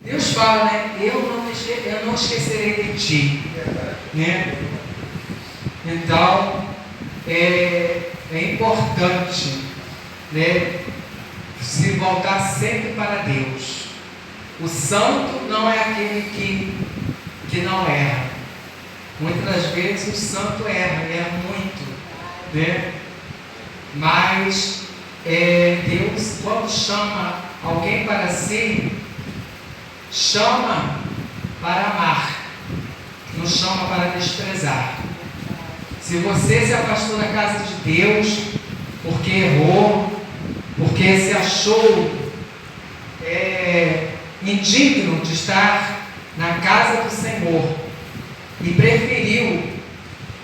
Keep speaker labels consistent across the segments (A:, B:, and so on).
A: Deus fala, né? Eu não esquecerei de ti, né? Então, é importante, né, se voltar sempre para Deus. O santo não é aquele que não erra. Muitas das vezes o santo erra muito, né? Mas Deus, quando chama alguém para si, chama para amar, não chama para desprezar. Se você se afastou da casa de Deus porque errou, porque se achou indigno de estar na casa do Senhor e preferiu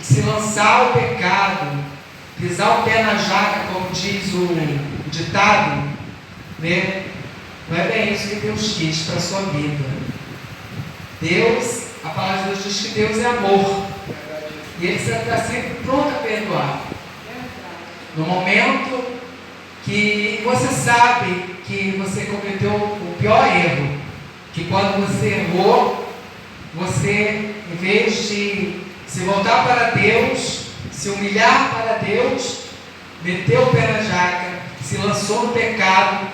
A: se lançar ao pecado, pisar o pé na jaca, como diz o ditado, né? Não é bem isso que Deus quis para a sua vida. Deus, a palavra de Deus diz que Deus é amor, e Ele está sempre pronto a perdoar. No momento que você sabe que você cometeu o pior erro, que quando você errou, você, em vez de se voltar para Deus, se humilhar para Deus, meteu o pé na jaca, se lançou no pecado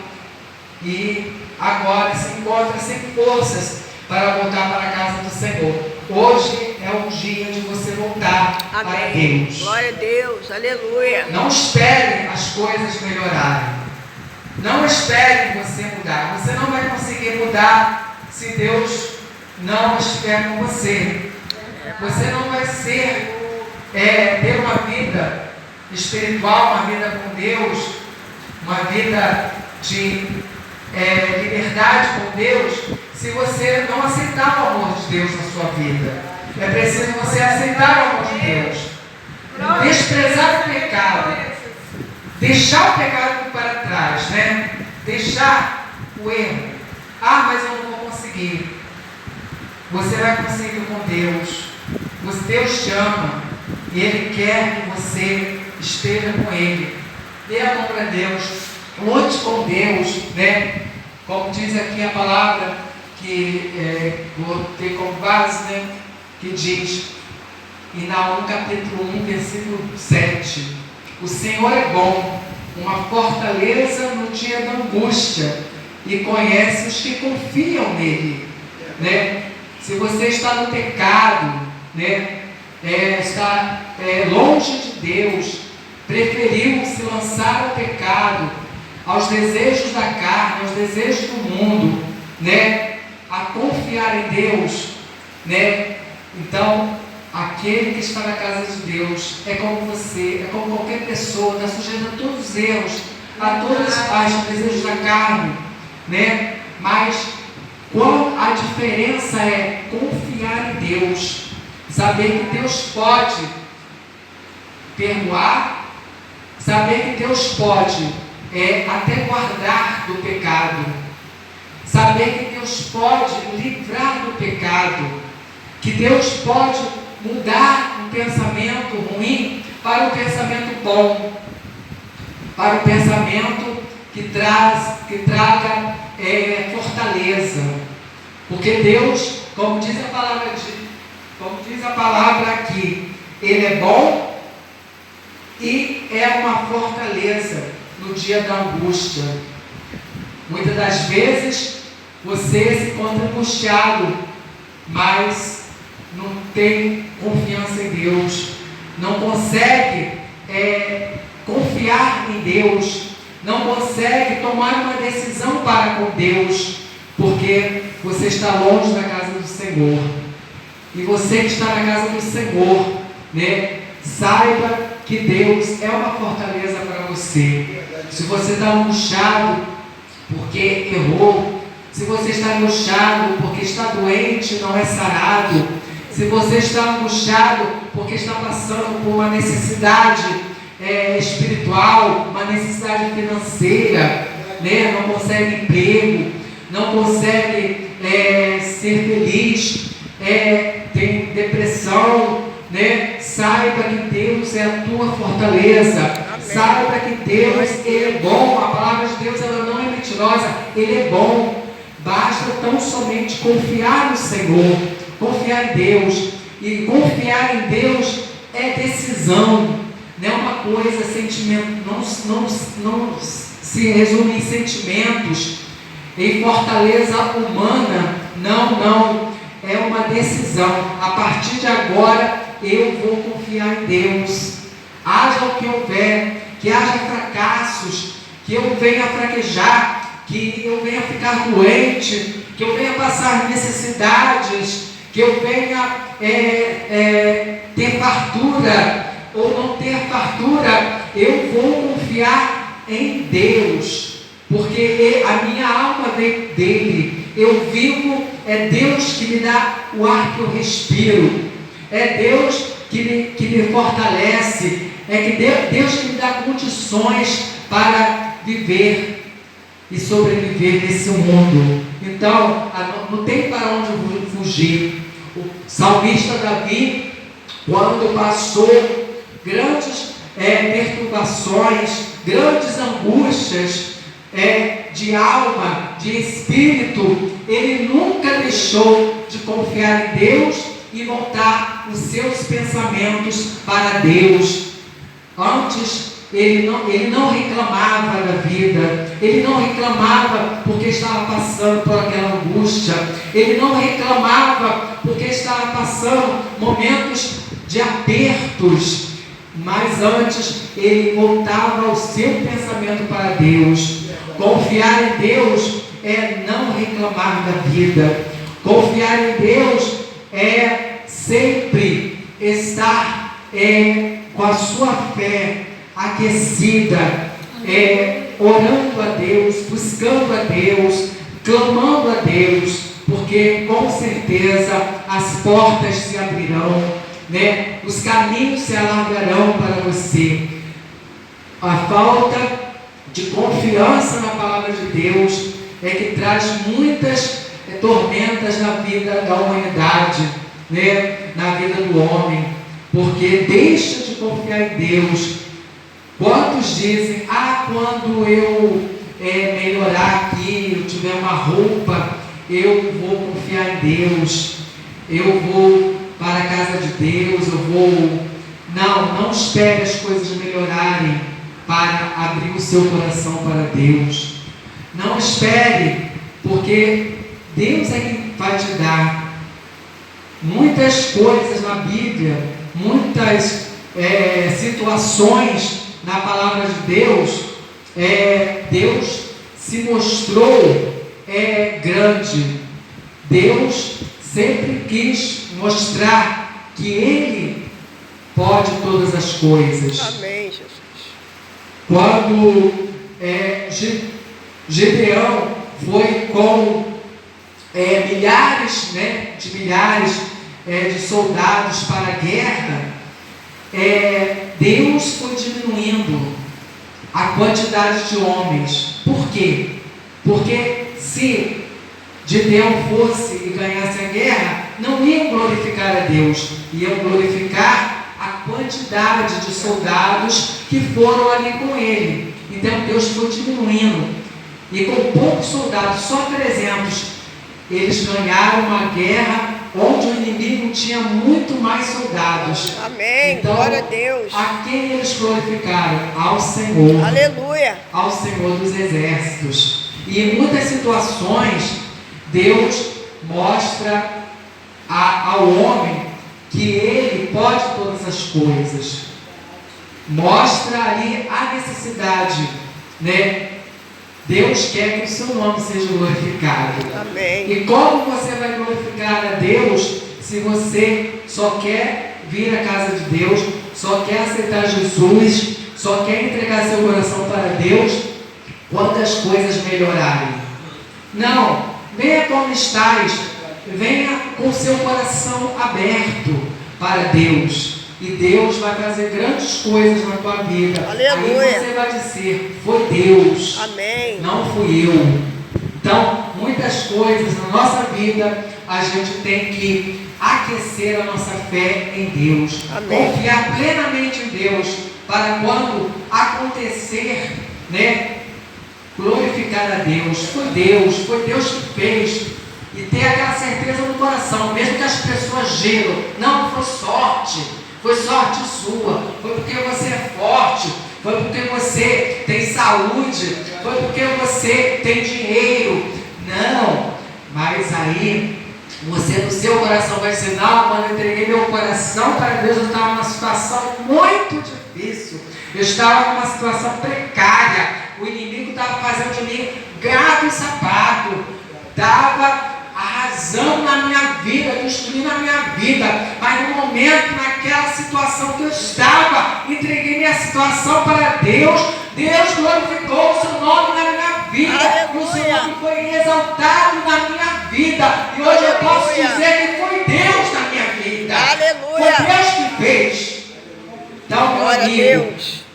A: e agora se encontra sem forças para voltar para a casa do Senhor. Hoje é o dia de você voltar para Deus.
B: Glória a Deus, aleluia.
A: Não espere as coisas melhorarem. Não espere você mudar. Você não vai conseguir mudar se Deus não estiver com você. Você não vai ter uma vida espiritual, uma vida com Deus, uma vida de liberdade com Deus, se você não aceitar o amor de Deus na sua vida. É preciso você aceitar o amor de Deus, desprezar o pecado, deixar o pecado para trás, né? Deixar o erro. Mas eu não vou conseguir. Você vai conseguir com Deus. Deus te ama e Ele quer que você esteja com Ele. Dê a mão para Deus, lute com Deus, né? Como diz aqui a palavra que vou ter como base, né? Que diz em Naum capítulo 1, versículo 7: o Senhor é bom, uma fortaleza no dia da angústia, e conhece os que confiam nele, né? Se você está no pecado, né? Está longe de Deus, preferiu se lançar ao pecado, aos desejos da carne, aos desejos do mundo, né? A confiar em Deus, né? Então, aquele que está na casa de Deus é como você, é como qualquer pessoa, está sujeito a todos os erros, a todas as desejos da carne, né? Mas qual a diferença é confiar em Deus, saber que Deus pode perdoar, saber que Deus pode até guardar do pecado, saber que Deus pode livrar do pecado, que Deus pode mudar um pensamento ruim para um pensamento bom, para um pensamento que traga fortaleza, porque Deus, como diz a palavra aqui, Ele é bom e é uma fortaleza no dia da angústia. Muitas das vezes você se encontra angustiado, mas não tem confiança em Deus, não consegue confiar em Deus, não consegue tomar uma decisão para com Deus, porque você está longe da casa do Senhor. E você que está na casa do Senhor, né, saiba que Deus é uma fortaleza para você. Se você está angustiado porque errou, se você está angustiado porque está doente, não é sarado, se você está angustiado porque está passando por uma necessidade espiritual, uma necessidade financeira, né? Não consegue emprego, não consegue ser feliz, tem depressão, né? Saiba que Deus é a tua fortaleza. Amém. Saiba que Deus, Ele é bom. A palavra de Deus, ela não é mentirosa, Ele é bom. basta tão somente confiar no Senhor, confiar em Deus. E confiar em Deus é decisão, não é uma coisa, sentimento, não se resume em sentimentos, em fortaleza humana, não, é uma decisão. A partir de agora eu vou confiar em Deus, haja o que houver, que haja fracassos, que eu venha fraquejar, que eu venha ficar doente, que eu venha passar necessidades, que eu venha ter fartura ou não ter fartura, eu vou confiar em Deus, porque a minha alma vem dele, eu vivo, é Deus que me dá o ar que eu respiro, é Deus que me fortalece, é que Deus que me dá condições para viver e sobreviver nesse mundo. Então, não tem para onde fugir. O salmista Davi, quando passou grandes perturbações, grandes angústias de alma, de espírito, ele nunca deixou de confiar em Deus e voltar os seus pensamentos para Deus. Antes, ele não reclamava da vida, ele não reclamava porque estava passando por aquela angústia, ele não reclamava porque estava passando momentos de apertos, mas antes ele voltava o seu pensamento para Deus. Confiar em Deus é não reclamar da vida, confiar em Deus é sempre estar com a sua fé aquecida, orando a Deus, buscando a Deus, clamando a Deus, porque com certeza as portas se abrirão, né? Os caminhos se alargarão para você. A falta de confiança na palavra de Deus é que traz muitas tormentas na vida da humanidade, né? Na vida do homem, porque deixa de confiar em Deus. Quantos dizem, quando eu melhorar aqui, eu tiver uma roupa, eu vou confiar em Deus, eu vou para a casa de Deus, eu vou... Não espere as coisas melhorarem para abrir o seu coração para Deus. Não espere, porque Deus é quem vai te dar. Muitas coisas na Bíblia, muitas situações na palavra de Deus, Deus se mostrou grande. Deus sempre quis mostrar que Ele pode todas as coisas.
B: Amém, Jesus.
A: Quando Gideão foi com milhares de soldados para a guerra, Deus foi diminuindo a quantidade de homens. Por quê? Porque se Gideão fosse e ganhasse a guerra, não iam glorificar a Deus, iam glorificar a quantidade de soldados que foram ali com ele. Então Deus foi diminuindo, e com poucos soldados, só 300, eles ganharam uma guerra onde o inimigo tinha muito mais soldados.
B: Amém,
A: então,
B: glória a Deus.
A: A quem eles glorificaram? Ao Senhor.
B: Aleluia.
A: Ao Senhor dos exércitos. E em muitas situações, Deus mostra ao homem que ele pode todas as coisas. Mostra ali a necessidade, né? Deus quer que o seu nome seja glorificado.
B: Amém.
A: E como você vai glorificar a Deus se você só quer vir à casa de Deus, só quer aceitar Jesus, só quer entregar seu coração para Deus quando as coisas melhorarem? Não, venha como estás, venha com seu coração aberto para Deus. E Deus vai fazer grandes coisas na tua vida.
B: Aleluia.
A: Aí você vai dizer, foi Deus.
B: Amém.
A: Não fui eu. Então, muitas coisas na nossa vida, a gente tem que aquecer a nossa fé em Deus.
B: Amém.
A: Confiar plenamente em Deus, para quando acontecer, né, glorificar a Deus. Foi Deus que fez. E ter aquela certeza no coração, mesmo que as pessoas geram, não foi sorte sua, foi porque você é forte, foi porque você tem saúde, foi porque você tem dinheiro. Não, mas aí você no seu coração vai dizer: não, quando eu entreguei meu coração para Deus, eu estava numa situação muito difícil, eu estava numa situação precária, o inimigo estava fazendo de mim gato e sapato, estava arrasando na minha vida, destruindo a minha vida, mas no momento, naquela situação que eu estava, entreguei minha situação para Deus, Deus glorificou o seu nome na minha vida, e o seu nome foi exaltado na minha vida, e hoje eu posso dizer que foi Deus na minha vida.
B: Aleluia.
A: Foi Deus que fez. Então, meu amigo,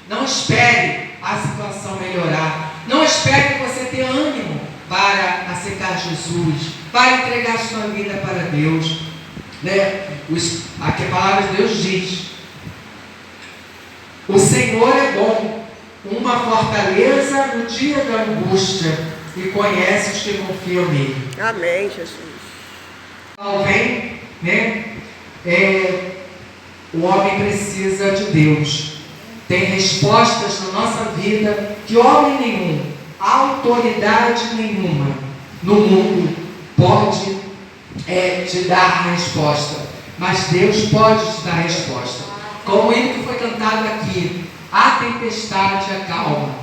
A: não espere a situação melhorar, não espere que você tenha ânimo para aceitar Jesus, para entregar a sua vida para Deus, né? Aqui a palavra de Deus diz: o Senhor é bom, uma fortaleza no dia da angústia, e conhece os que confiam nele.
B: Amém, Jesus.
A: Vem, né? O homem precisa de Deus. Tem respostas na nossa vida que homem nenhum, autoridade nenhuma no mundo pode te dar a resposta, mas Deus pode te dar a resposta. Como o hino que foi cantado aqui: a tempestade acalma.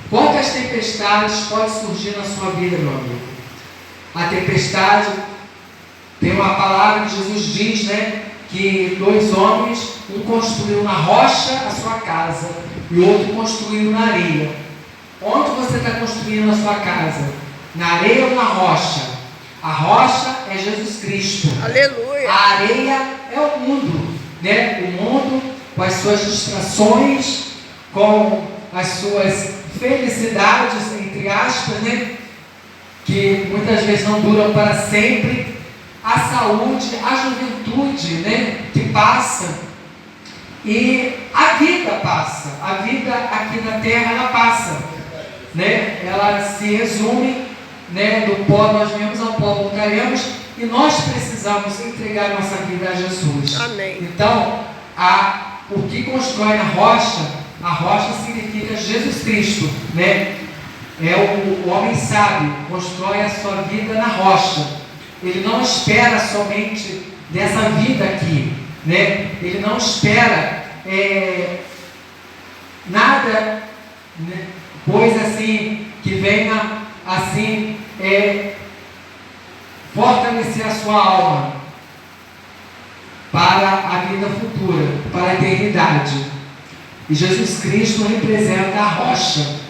A: Quantas tempestades podem surgir na sua vida, meu amigo? A tempestade, tem uma palavra que Jesus diz, né? Que dois homens, um construiu na rocha a sua casa e o outro construiu na areia. Onde você está construindo a sua casa? Na areia ou na rocha? A rocha é Jesus Cristo.
B: Aleluia.
A: A areia é o mundo, né? O mundo com as suas distrações, com as suas felicidades, entre aspas, né? Que muitas vezes não duram para sempre. A saúde, a juventude, né? Que passa. E a vida passa. A vida aqui na terra, ela passa, né? Ela se resume, né? Do pó nós viemos, ao pó voltaremos, e nós precisamos entregar nossa vida a Jesus.
B: Amém.
A: Então, o que constrói a rocha significa Jesus Cristo, né? O homem sábio constrói a sua vida na rocha. Ele não espera somente dessa vida aqui, né? Ele não espera nada, né? Coisa assim que venha assim fortalecer a sua alma para a vida futura, para a eternidade. E Jesus Cristo representa a rocha.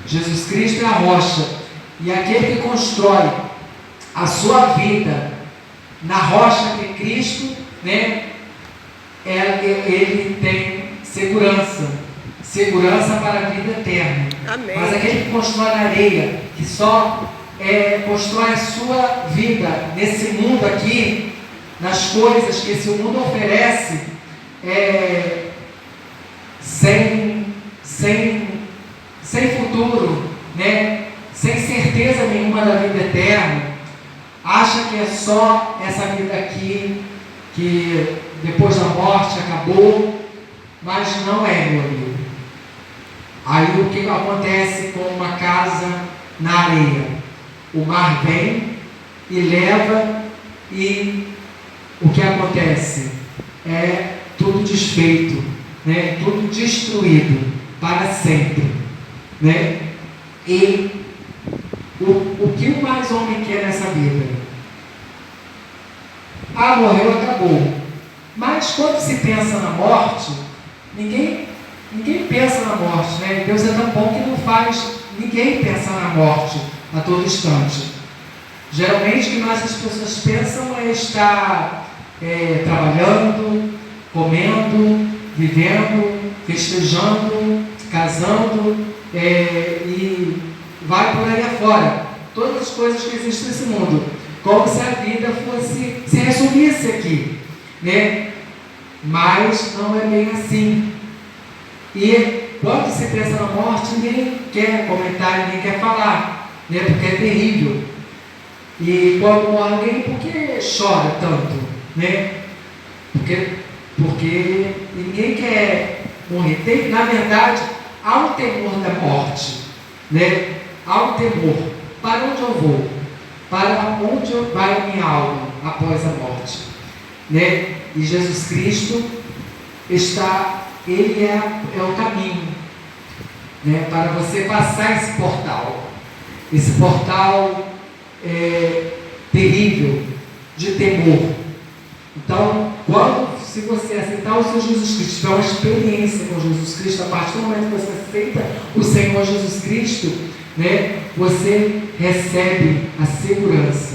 A: Jesus Cristo é a rocha. E aquele que constrói a sua vida na rocha que é Cristo, né? Ele tem segurança para a vida eterna.
B: Amém.
A: Mas aquele que constrói na areia, que só constrói a sua vida nesse mundo aqui, nas coisas que esse mundo oferece, sem futuro, né? Sem certeza nenhuma da vida eterna, acha que é só essa vida aqui, que depois da morte acabou, mas não é, meu amigo. Aí o que acontece com uma casa na areia? O mar vem e leva, e o que acontece? É tudo desfeito, né? Tudo destruído para sempre, né? E o que o mais homem quer nessa vida? Morreu, acabou. Mas quando se pensa na morte, ninguém pensa na morte, né? Deus é tão bom que não faz ninguém pensa na morte a todo instante. Geralmente o que mais as pessoas pensam é estar trabalhando, comendo, vivendo, festejando, casando, e vai por aí afora. Todas as coisas que existem nesse mundo, como se a vida se resumisse aqui, né? Mas não é bem assim. E quando se pensa na morte, ninguém quer comentar, ninguém quer falar, né? Porque é terrível. E quando morre alguém, por que chora tanto, né? Porque ninguém quer morrer. Na verdade, há um temor da morte, né? Há um temor. Para onde eu vou? Para onde vai a minha alma após a morte, né? E Jesus Cristo Ele é o caminho, né? Para você passar esse portal terrível de temor. Então, se você aceitar o Senhor Jesus Cristo, tiver uma experiência com Jesus Cristo, a partir do momento que você aceita o Senhor Jesus Cristo, né, você recebe a segurança,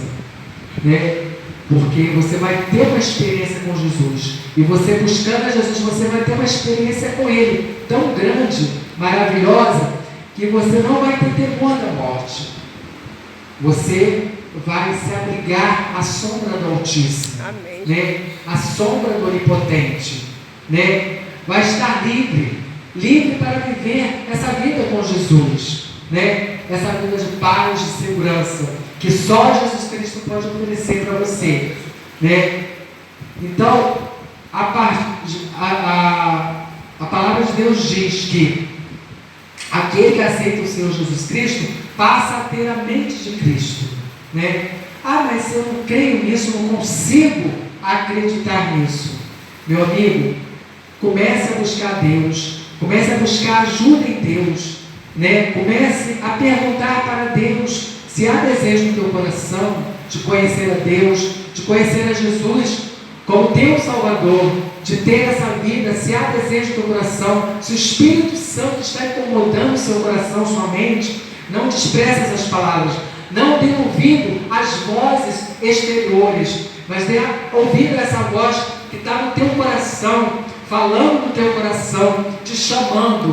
A: né, porque você vai ter uma experiência com Jesus, e você buscando a Jesus, você vai ter uma experiência com Ele, tão grande, maravilhosa, que você não vai ter temor da morte. Você vai se abrigar à sombra do Altíssimo, né? À sombra do Onipotente, né? Vai estar livre para viver essa vida com Jesus, né? Essa vida de paz, de segurança, que só Jesus Cristo pode oferecer para você, né? Então, a palavra de Deus diz que aquele que aceita o Senhor Jesus Cristo passa a ter a mente de Cristo, né? Mas eu não creio nisso, não consigo acreditar nisso. Meu amigo, comece a buscar Deus, comece a buscar ajuda em Deus, né? Comece a perguntar para Deus se há desejo no teu coração de conhecer a Deus, de conhecer a Jesus como teu Salvador, de ter essa vida, se há desejo no teu coração, se o Espírito Santo está incomodando o seu coração, sua mente. Não despreze essas palavras, não dê ouvido às vozes exteriores, mas dê ouvido a essa voz que está no teu coração, falando no teu coração, te chamando.